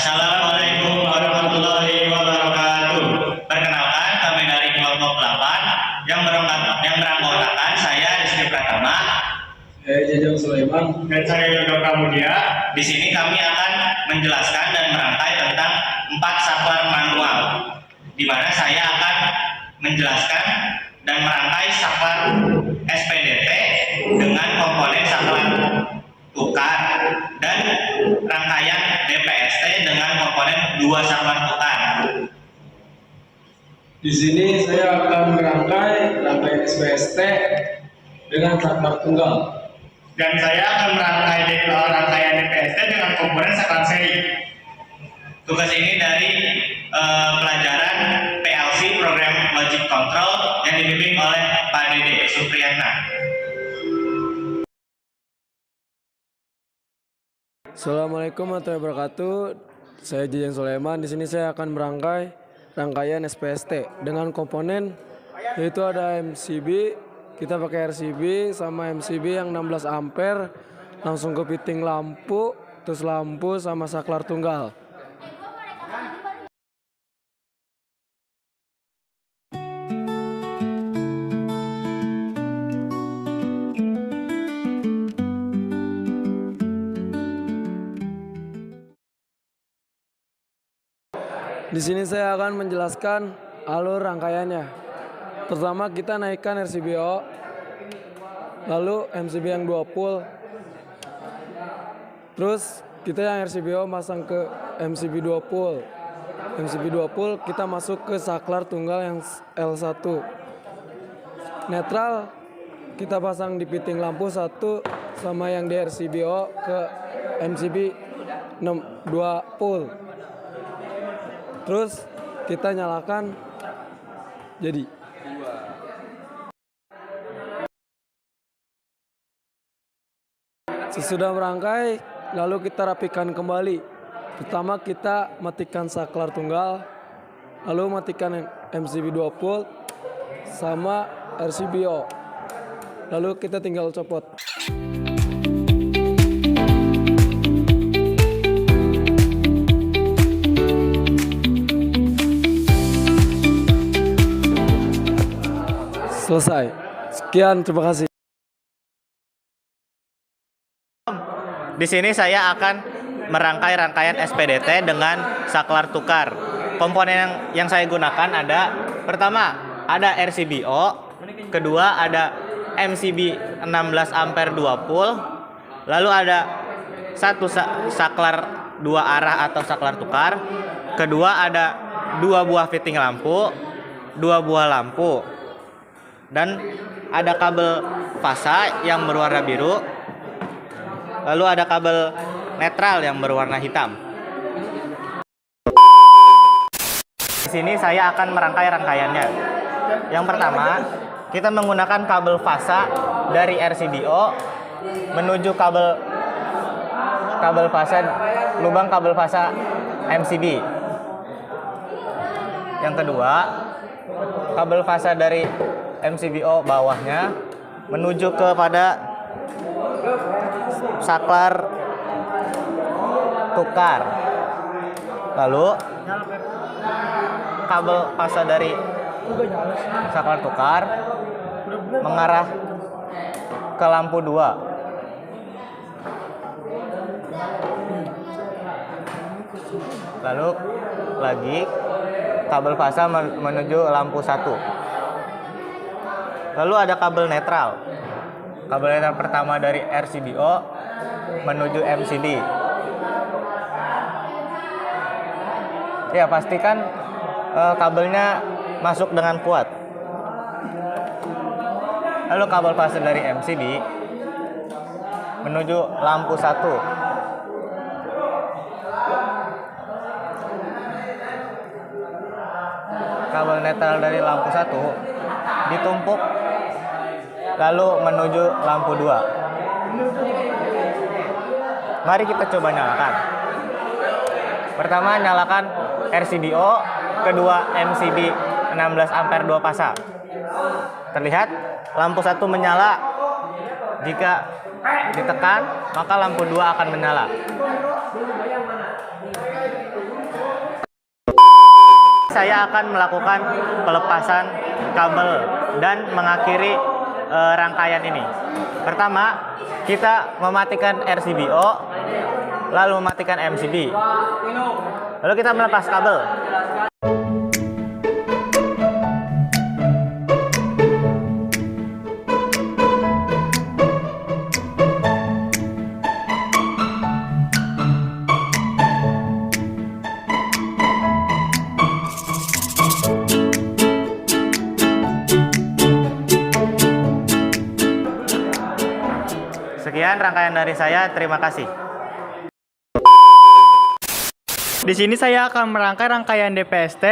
Assalamualaikum warahmatullahi wabarakatuh. Perkenalkan, kami dari kelompok 8 yang beranggotakan saya Rizky Pratama, Saya Jajang Sulaiman, dan saya Yoga Pramudia. Di sini kami akan menjelaskan dan merangkai tentang 4 saklar manual, di mana saya akan menjelaskan dan merangkai saklar SPDT dengan komponen saklar tukar dan rangkaian DPST dengan komponen 2 saklar tukar. di sini saya akan merangkai rangkaian SPST dengan saklar tunggal. Dan saya akan merangkai rangkaian DPST dengan komponen saklar seri. Tugas ini dari pelajaran PLC Program Logic Control yang dibimbing oleh Pak Dede Supriyana. Assalamualaikum warahmatullahi wabarakatuh. Saya Jajang Sulaiman. Di sini saya akan merangkai rangkaian SPST dengan komponen yaitu ada MCB. Kita pakai RCB sama MCB yang 16 ampere langsung ke fitting lampu, terus lampu sama saklar tunggal. Di sini saya akan menjelaskan alur rangkaiannya. Pertama kita naikkan RCBO, lalu MCB yang 2 pul. Terus kita yang RCBO masang ke MCB 2 pul. MCB 2 pul kita masuk ke saklar tunggal yang L1. Netral kita pasang di fitting lampu 1 sama yang di RCBO ke MCB 2 pul. Terus kita nyalakan jadi. Sesudah merangkai, lalu kita rapikan kembali. Pertama kita matikan saklar tunggal, lalu matikan MCB 2 pul sama RCBO. Lalu kita tinggal copot. Selesai. Sekian, terima kasih. Di sini saya akan merangkai rangkaian SPDT dengan saklar tukar. Komponen yang saya gunakan ada, pertama ada RCBO, kedua ada MCB 16 ampere 2 pul, lalu ada satu saklar 2 arah atau saklar tukar, kedua ada 2 buah fitting lampu, 2 buah lampu, dan ada kabel fasa yang berwarna biru, lalu ada kabel netral yang berwarna hitam. Di sini saya akan merangkai rangkaiannya. Yang pertama, kita menggunakan kabel fasa dari RCBO menuju lubang kabel fasa MCB. Yang kedua, kabel fasa dari MCBO bawahnya menuju kepada saklar tukar. Lalu kabel fasa dari saklar tukar mengarah ke lampu 2. Lalu lagi kabel fasa menuju lampu 1. Lalu ada kabel netral. Kabel netral pertama dari RCBO menuju MCB. Ya, pastikan kabelnya masuk dengan kuat. Lalu kabel fase dari MCB menuju lampu 1. Kabel netral dari lampu 1 ditumpuk lalu menuju lampu 2. Mari kita coba nyalakan. Pertama nyalakan RCBO, kedua MCB 16 ampere 2 pasang. Terlihat lampu 1 menyala. Jika ditekan, maka lampu 2 akan menyala. Saya akan melakukan pelepasan kabel dan mengakhiri rangkaian ini. Pertama, kita mematikan RCBO, lalu mematikan MCB. Lalu kita melepas kabel. Sekian rangkaian dari saya, terima kasih. Di sini saya akan merangkai rangkaian DPST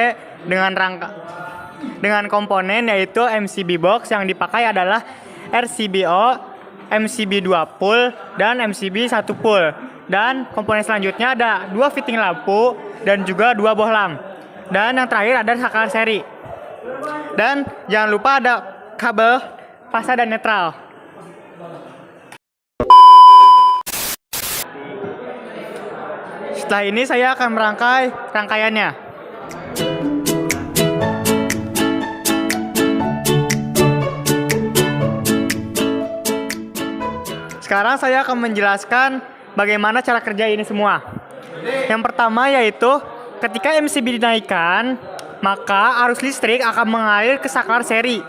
dengan komponen yaitu MCB box, yang dipakai adalah RCBO, MCB 2 pull dan MCB 1 pull. Dan komponen selanjutnya ada 2 fitting lampu dan juga 2 bohlam. Dan yang terakhir ada saklar seri. Dan jangan lupa ada kabel fasa dan netral. Setelah ini saya akan merangkai rangkaiannya. Sekarang saya akan menjelaskan bagaimana cara kerja ini semua. Yang pertama yaitu ketika MCB dinaikkan, maka arus listrik akan mengalir ke saklar seri.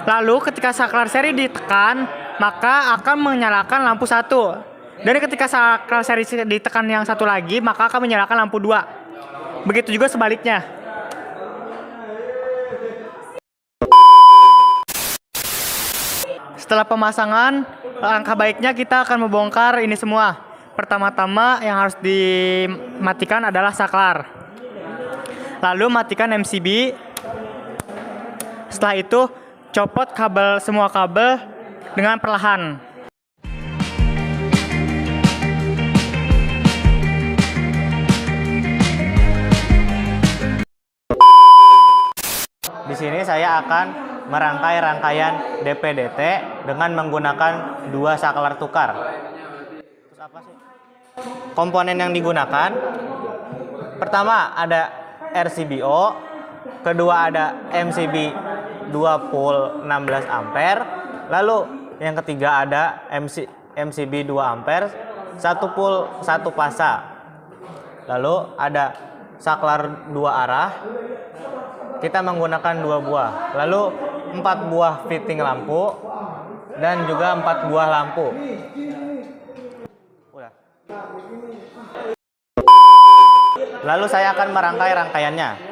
Lalu ketika saklar seri ditekan, maka akan menyalakan lampu 1. Dan ketika saklar seri ditekan yang satu lagi, maka akan menyalakan lampu 2. Begitu juga sebaliknya. Setelah pemasangan, langkah baiknya kita akan membongkar ini semua. Pertama-tama yang harus dimatikan adalah saklar. Lalu matikan MCB. Setelah itu, copot semua kabel dengan perlahan. Di sini saya akan merangkai rangkaian DPDT dengan menggunakan 2 saklar tukar. Terus apa sih? Komponen yang digunakan, pertama ada RCBO, kedua ada MCB 2 pull 16 ampere, lalu yang ketiga ada MCB 2 ampere, 1 pull 1 pasa. Lalu ada saklar 2 arah. Kita menggunakan 2 buah, lalu 4 buah fitting lampu dan juga 4 buah lampu. Udah. Lalu saya akan merangkai rangkaiannya.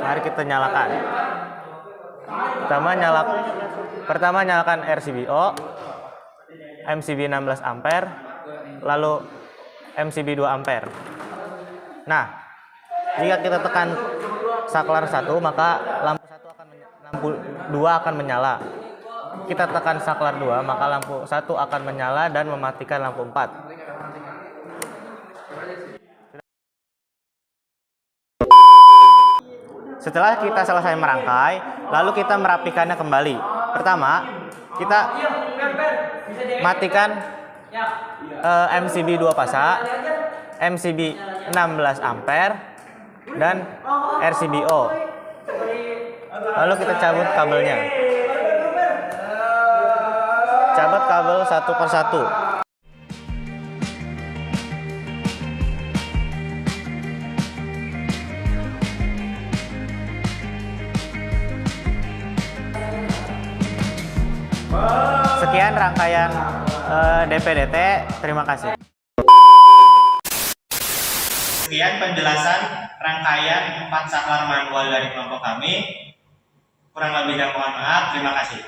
Mari kita nyalakan. Pertama nyalakan RCBO, MCB 16 ampere, lalu MCB 2 ampere. Nah, jika kita tekan saklar 1, maka lampu 2 akan menyala. Kita tekan saklar 2, maka lampu 1 akan menyala dan mematikan lampu 4. Setelah kita selesai merangkai, lalu kita merapikannya kembali. Pertama, kita matikan MCB 2 pasa, MCB 16 ampere, dan RCBO. Lalu kita cabut kabelnya. Cabut kabel satu persatu. Sekian rangkaian DPDT, terima kasih. Sekian penjelasan rangkaian 4 saklar manual dari kelompok kami. Kurang lebih dan mohon maaf, terima kasih.